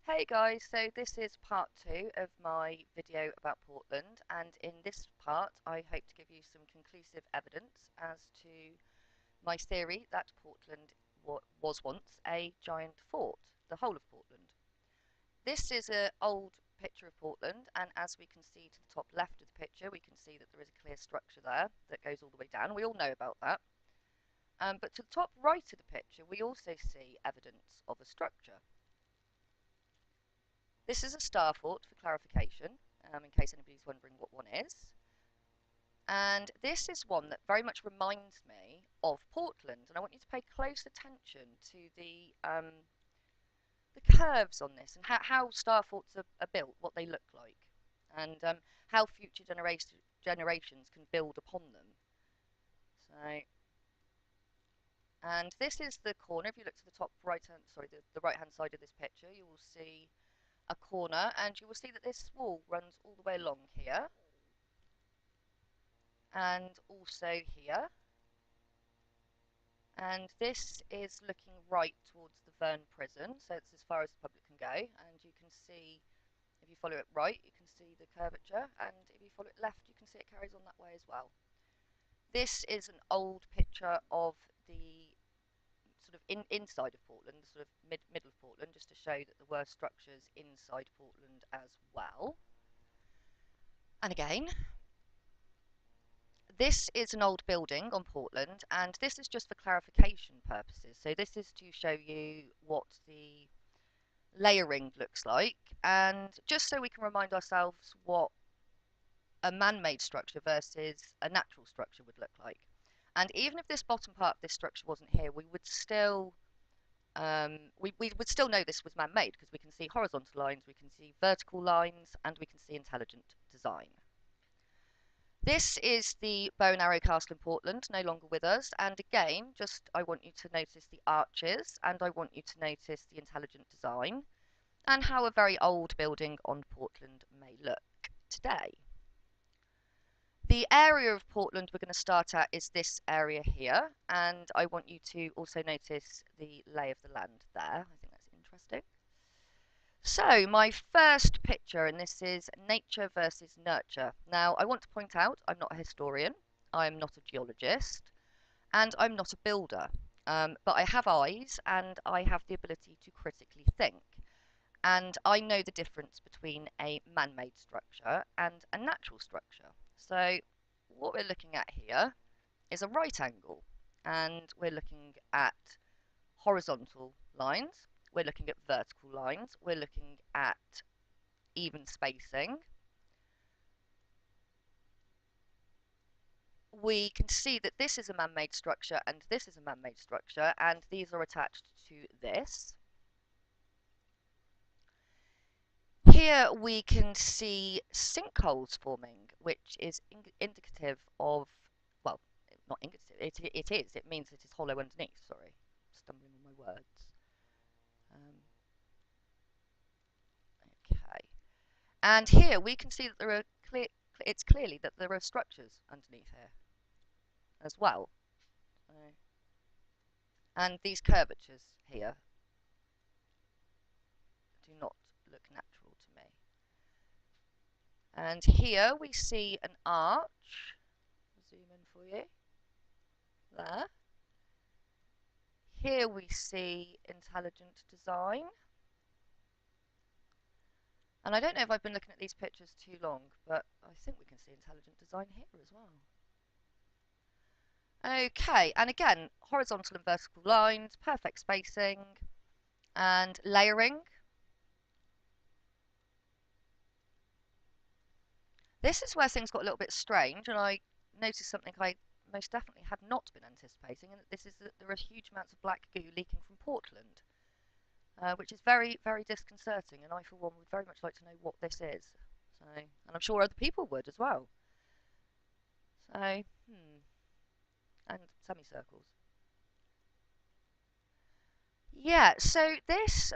Hey guys, so this is part 2 of my video about Portland, and in this part I hope to give you some conclusive evidence as to my theory that Portland was once a giant fort, the whole of Portland. This is an old picture of Portland, and as we can see to the top left of the picture, we can see that there is a clear structure there that goes all the way down. We all know about that. But to the top right of the picture, we also see evidence of a structure. This is a star fort for clarification, in case anybody's wondering what one is. And this is one that very much reminds me of Portland, and I want you to pay close attention to the curves on this and how star forts are built, what they look like, and how future generations can build upon them. So, and this is the corner. If you look to the top the right-hand side of this picture, you will see a corner, and you will see that this wall runs all the way along here and also here, and this is looking right towards the Verne prison, so it's as far as the public can go, and you can see, if you follow it right, you can see the curvature, and if you follow it left, you can see it carries on that way as well. This is an old picture of the sort of inside of Portland, the sort of middle of Portland, just to show that there were structures inside Portland as well. And again, this is an old building on Portland, and this is just for clarification purposes. So this is to show you what the layering looks like, and just so we can remind ourselves what a man-made structure versus a natural structure would look like. And even if this bottom part of this structure wasn't here, we would still we would still know this was man-made, because we can see horizontal lines, we can see vertical lines, and we can see intelligent design. This is the Bow and Arrow Castle in Portland, no longer with us. And again, I want you to notice the arches, and I want you to notice the intelligent design, and how a very old building on Portland may look today. The area of Portland we're going to start at is this area here, and I want you to also notice the lay of the land there. I think that's interesting. So my first picture, and this is nature versus nurture. Now I want to point out I'm not a historian, I'm not a geologist, and I'm not a builder, but I have eyes and I have the ability to critically think. And I know the difference between a man-made structure and a natural structure. So what we're looking at here is a right angle, and we're looking at horizontal lines, we're looking at vertical lines, we're looking at even spacing. We can see that this is a man-made structure and this is a man-made structure, and these are attached to this. Here we can see sinkholes forming, which is indicative of, well, not indicative, it is, it means it is hollow underneath, sorry, stumbling on my words. Okay. And here we can see that there are it's clearly that there are structures underneath here as well. And these curvatures here do not look natural to me. And here we see an arch. Zoom in for you. There. Here we see intelligent design. And I don't know if I've been looking at these pictures too long, but I think we can see intelligent design here as well. Okay, and again, horizontal and vertical lines, perfect spacing, and layering. This is where things got a little bit strange, and I noticed something I most definitely had not been anticipating, and this is that there are huge amounts of black goo leaking from Portland, which is very, very disconcerting, and I, for one, would very much like to know what this is. So, and I'm sure other people would as well. So, and semicircles. Yeah, so this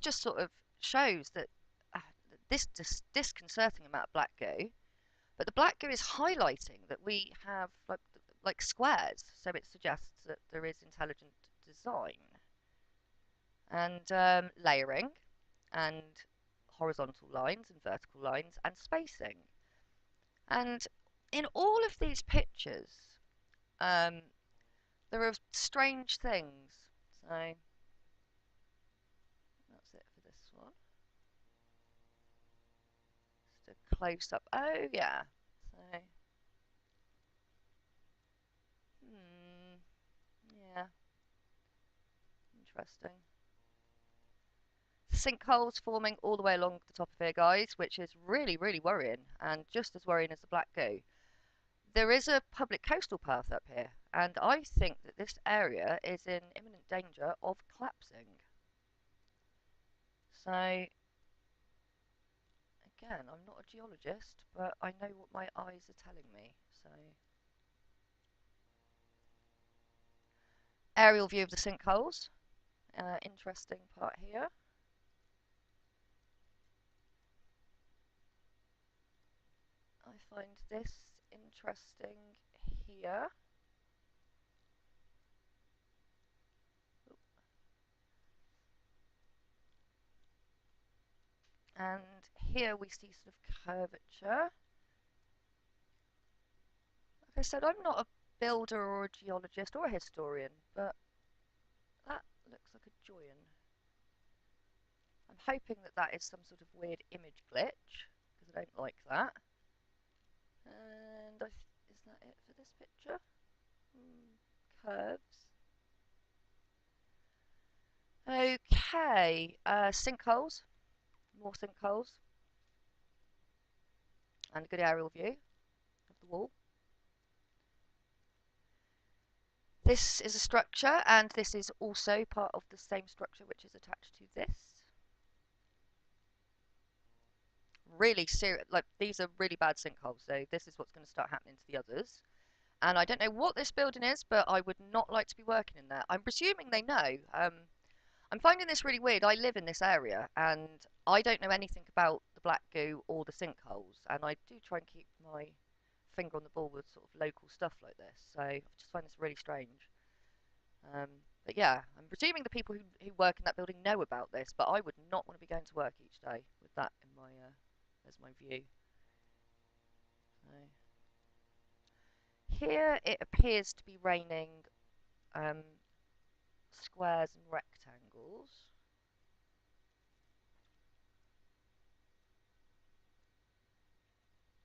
just sort of shows that this disconcerting amount of black goo, but the black goo is highlighting that we have like squares, so it suggests that there is intelligent design. and layering, and horizontal lines and vertical lines, and spacing. And in all of these pictures, um, there are strange things. So that's it for this one. Just a close up. Oh yeah. So yeah, interesting. Sinkholes forming all the way along the top of here, guys, which is really, really worrying, and just as worrying as the black goo. There is a public coastal path up here, and I think that this area is in imminent danger of collapsing. So, again, I'm not a geologist, but I know what my eyes are telling me. So, aerial view of the sinkholes. Interesting part here. I find this interesting here. And here we see sort of curvature. Like I said, I'm not a builder or a geologist or a historian, but that looks like a join. I'm hoping that that is some sort of weird image glitch, because I don't like that. And is that it for this picture? Curves. Okay, sinkholes, more sinkholes, and a good aerial view of the wall. This is a structure, and this is also part of the same structure which is attached to this. Really serious, like these are really bad sinkholes, so this is what's going to start happening to the others. And I don't know what this building is, but I would not like to be working in there. I'm presuming they know. I'm finding this really weird. I live in this area, and I don't know anything about the black goo or the sinkholes, and I do try and keep my finger on the ball with sort of local stuff like this. So I just find this really strange. Um, but yeah, I'm presuming the people who work in that building know about this, but I would not want to be going to work each day with that in my as my view. So here it appears to be raining um, squares and rectangles.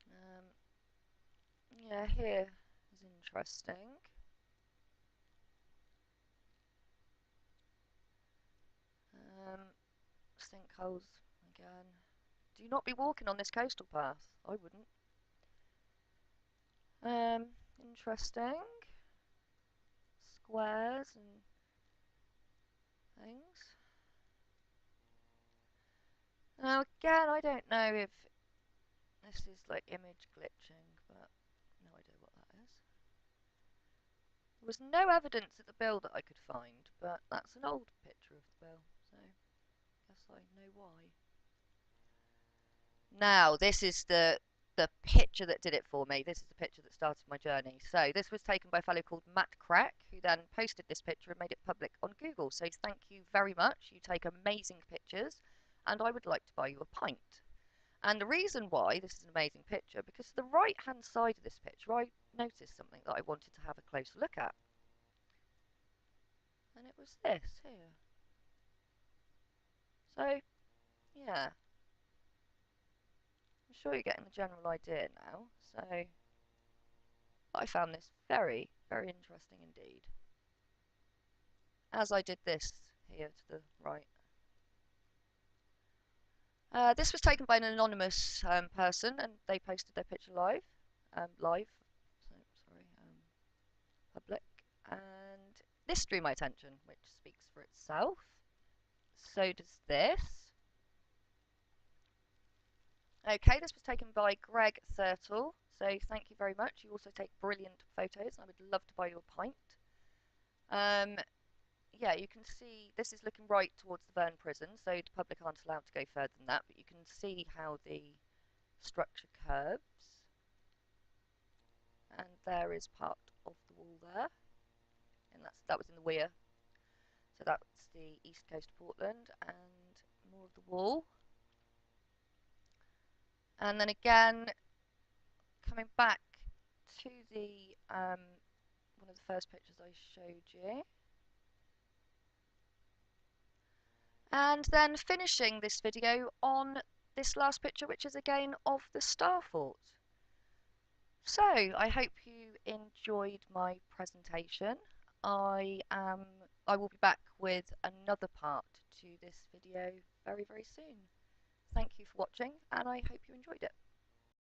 Um, yeah, here is interesting. Um, Sinkholes again. Do not be walking on this coastal path. I wouldn't. Interesting. Squares and things. Now again, I don't know if this is like image glitching, but no idea what that is. There was no evidence at the bill that I could find, but that's an old picture of the bill, so I guess I know why. Now, this is the picture that did it for me. This is the picture that started my journey. So this was taken by a fellow called Matt Crack, who then posted this picture and made it public on Google. So thank you very much. You take amazing pictures, and I would like to buy you a pint. And the reason why this is an amazing picture, because the right-hand side of this picture, I noticed something that I wanted to have a closer look at. And it was this here. So, yeah, I'm sure you're getting the general idea now. So, I found this very, very interesting indeed. As I did this here to the right. This was taken by an anonymous person, and they posted their picture live, so sorry, public, and this drew my attention, which speaks for itself. So does this. Okay, this was taken by Greg Thurtle, so thank you very much. You also take brilliant photos, and I would love to buy you a pint. Um, yeah, you can see this is looking right towards the Verne prison, so the public aren't allowed to go further than that, but you can see how the structure curves. And there is part of the wall there, and that was in the weir. So that's the east coast of Portland and more of the wall. And then again, coming back to the one of the first pictures I showed you. And then finishing this video on this last picture, which is again of the Star Fort. So I hope you enjoyed my presentation. I will be back with another part to this video very, very soon. Thank you for watching, and I hope you enjoyed it.